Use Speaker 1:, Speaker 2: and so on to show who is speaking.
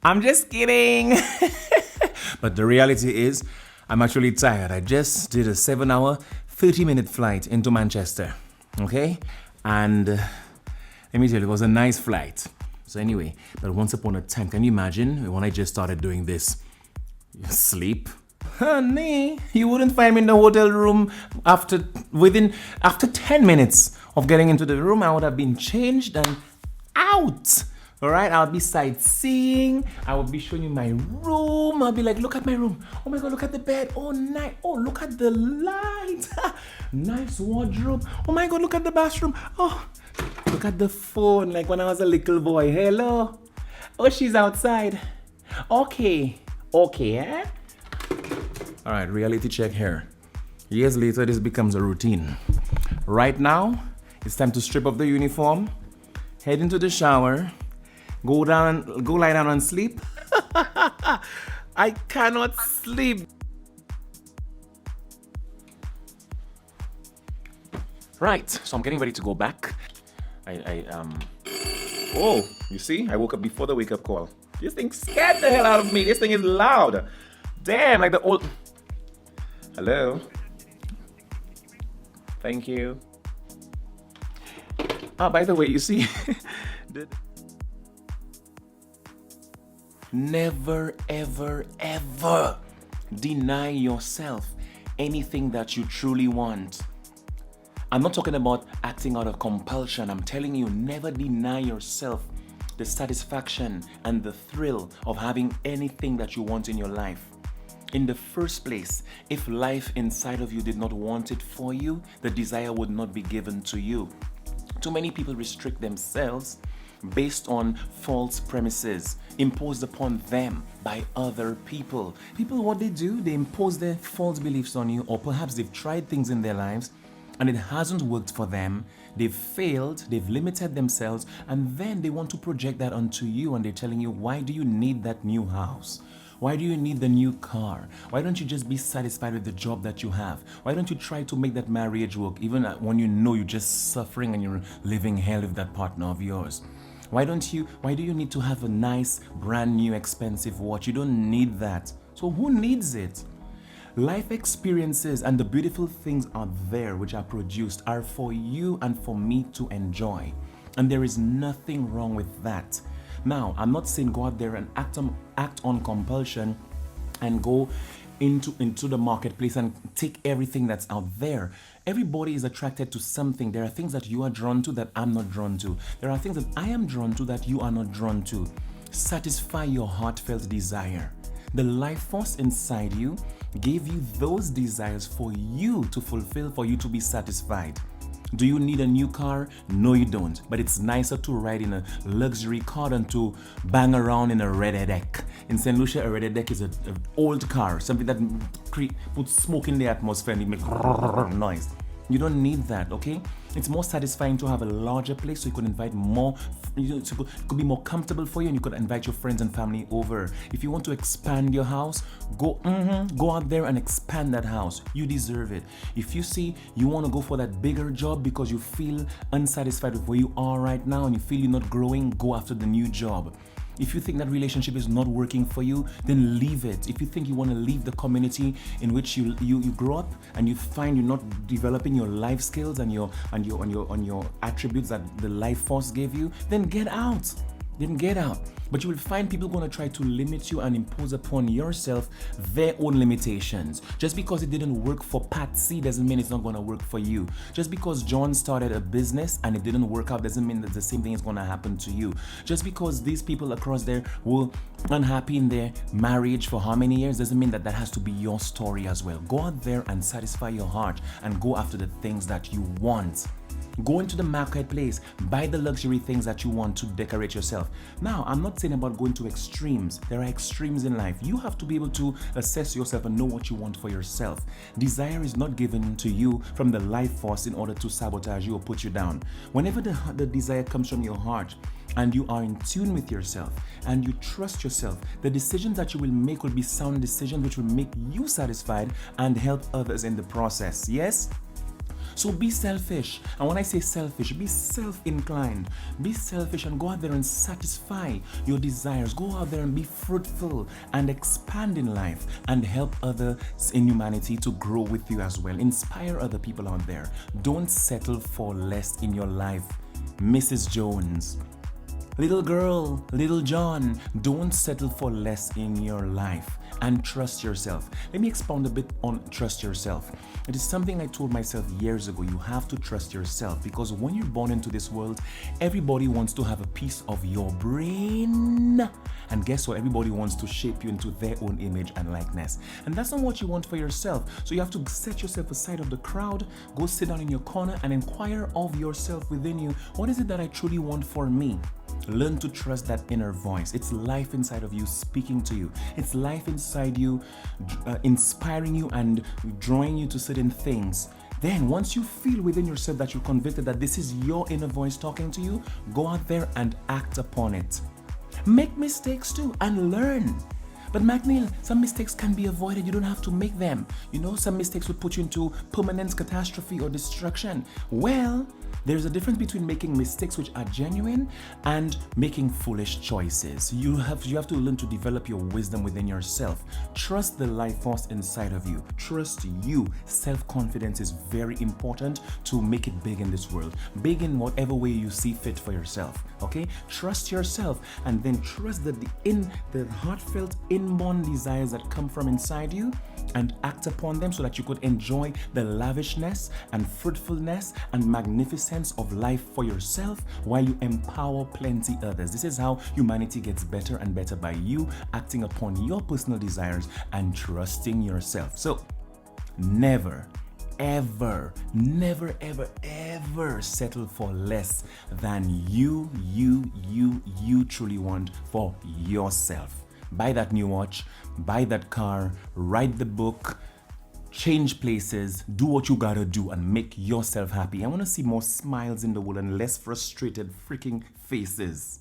Speaker 1: I'm just kidding. But the reality is, I'm actually tired. I just did a 7 hour, 30-minute flight into Manchester. Okay? And let me tell you, it was a nice flight. So, anyway, but once upon a time, can you imagine when I just started doing this? Sleep? Honey, you wouldn't find me in the hotel room after 10 minutes of getting into the room. I would have been changed and out. All right, I'll be sightseeing. I will be showing you my room. I'll be like, look at my room. Oh my God, look at the bed. Oh, nice. Oh, look at the light. Nice wardrobe. Oh my God, look at the bathroom. Oh, look at the phone. Like when I was a little boy. Hello. Oh, she's outside. Okay. Okay, eh? All right, reality check here. Years later, this becomes a routine. Right now, it's time to strip off the uniform, head into the shower, go lie down and sleep. I cannot sleep. Right, so I'm getting ready to go back. Oh, you see, I woke up before the wake up call. This thing scared the hell out of me. This thing is loud. Damn, like the old. Hello. Thank you. Oh, by the way, you see, never, ever, ever deny yourself anything that you truly want. I'm not talking about acting out of compulsion. I'm telling you, never deny yourself the satisfaction and the thrill of having anything that you want in your life. In the first place, if life inside of you did not want it for you, the desire would not be given to you. Too many people restrict themselves based on false premises imposed upon them by other people. People, what they do, they impose their false beliefs on you, or perhaps they've tried things in their lives and it hasn't worked for them. They've failed, they've limited themselves, and then they want to project that onto you, and they're telling you, why do you need that new house? Why do you need the new car? Why don't you just be satisfied with the job that you have? Why don't you try to make that marriage work even when you know you're just suffering and you're living hell with that partner of yours? Why do you need to have a nice, brand new, expensive watch? You don't need that. So who needs it? Life experiences and the beautiful things out there which are produced are for you and for me to enjoy. And there is nothing wrong with that. Now, I'm not saying go out there and act on compulsion and go into the marketplace and take everything that's out there. Everybody is attracted to something. There are things that you are drawn to that I'm not drawn to. There are things that I am drawn to that you are not drawn to. Satisfy your heartfelt desire. The life force inside you gave you those desires for you to fulfill, for you to be satisfied. Do you need a new car? No, you don't. But it's nicer to ride in a luxury car than to bang around in a red deck. In St. Lucia, a red deck is an old car, something that puts smoke in the atmosphere and it makes noise. You don't need that, okay? It's more satisfying to have a larger place so you could invite more, it could be more comfortable for you, and you could invite your friends and family over. If you want to expand your house, go out there and expand that house. You deserve it. If you see you want to go for that bigger job because you feel unsatisfied with where you are right now and you feel you're not growing, go after the new job. If you think that relationship is not working for you, then leave it. If you think you want to leave the community in which you grow up and you find you're not developing your life skills and your attributes that the life force gave you, then get out. But you will find people going to try to limit you and impose upon yourself their own limitations. Just because it didn't work for Patsy doesn't mean it's not going to work for you. Just because John started a business and it didn't work out doesn't mean that the same thing is going to happen to you. Just because these people across there were unhappy in their marriage for how many years doesn't mean that that has to be your story as well. Go out there and satisfy your heart and go after the things that you want. Go into the marketplace, buy the luxury things that you want to decorate yourself. Now, I'm not saying about going to extremes. There are extremes in life. You have to be able to assess yourself and know what you want for yourself. Desire is not given to you from the life force in order to sabotage you or put you down. Whenever the desire comes from your heart and you are in tune with yourself and you trust yourself, the decisions that you will make will be sound decisions which will make you satisfied and help others in the process. Yes? So be selfish. And when I say selfish, be self-inclined. Be selfish and go out there and satisfy your desires. Go out there and be fruitful and expand in life and help others in humanity to grow with you as well. Inspire other people out there. Don't settle for less in your life. Mrs. Jones, little girl, little John, don't settle for less in your life and trust yourself. Let me expound a bit on trust yourself. It is something I told myself years ago. You have to trust yourself because when you're born into this world, everybody wants to have a piece of your brain. And guess what? Everybody wants to shape you into their own image and likeness. And that's not what you want for yourself. So you have to set yourself aside of the crowd, go sit down in your corner and inquire of yourself within you. What is it that I truly want for me? Learn to trust that inner voice. It's life inside of you speaking to you. It's life inside you inspiring you and drawing you to certain things. Then once you feel within yourself that you're convicted that this is your inner voice talking to you, go out there and act upon it. Make mistakes too and learn. But McNeil, some mistakes can be avoided. You don't have to make them. You know, some mistakes would put you into permanent catastrophe or destruction. Well, there's a difference between making mistakes which are genuine and making foolish choices. You have to learn to develop your wisdom within yourself. Trust the life force inside of you. Trust you. Self-confidence is very important to make it big in this world. Big in whatever way you see fit for yourself. Okay? Trust yourself and then trust that the heartfelt inborn desires that come from inside you and act upon them so that you could enjoy the lavishness and fruitfulness and magnificence of life for yourself while you empower plenty others. This is how humanity gets better and better, by you acting upon your personal desires and trusting yourself. So never ever settle for less than you truly want for yourself. Buy that new watch, buy that car, write the book, change places, do what you gotta do and make yourself happy. I want to see more smiles in the world and less frustrated freaking faces.